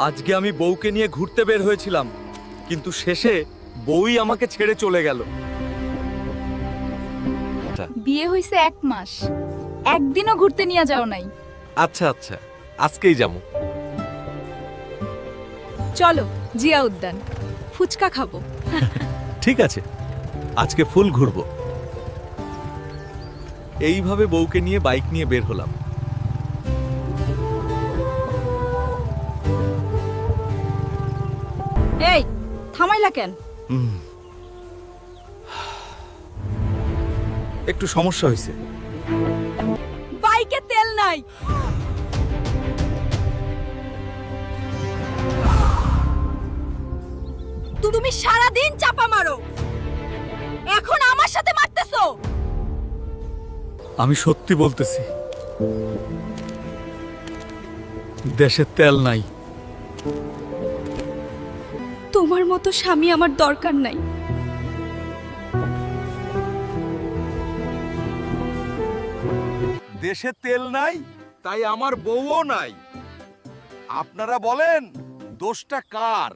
আজকে আমি বউকে নিয়ে ঘুরতে বের হয়েছিলাম, কিন্তু শেষে বউই আমাকে ছেড়ে চলে গেল। বিয়ে হইছে 1 মাস, একদিনও ঘুরতে নিয়ে যাও নাই। আচ্ছা আচ্ছা, আজকেই যাবো। চলো জিয়া উদ্যান, ফুচকা খাবো। ঠিক আছে, আজকে ফুল ঘুরবো। এইভাবে বউকে নিয়ে বাইক নিয়ে বের হলাম। এই থামাইলা কেন? একটু সমস্যা হয়েছে। বাইকে তেল নাই। তুমি সারা দিন চাপা মারো, এখন আমার সাথে মারতেছো। আমি সত্যি বলতেছি, দেশে তেল নাই। তোমার মতো স্বামী আমার দরকার নাই। দেশে তেল নাই, তাই আমার বউও নাই। আপনারা বলেন দোষটা কার?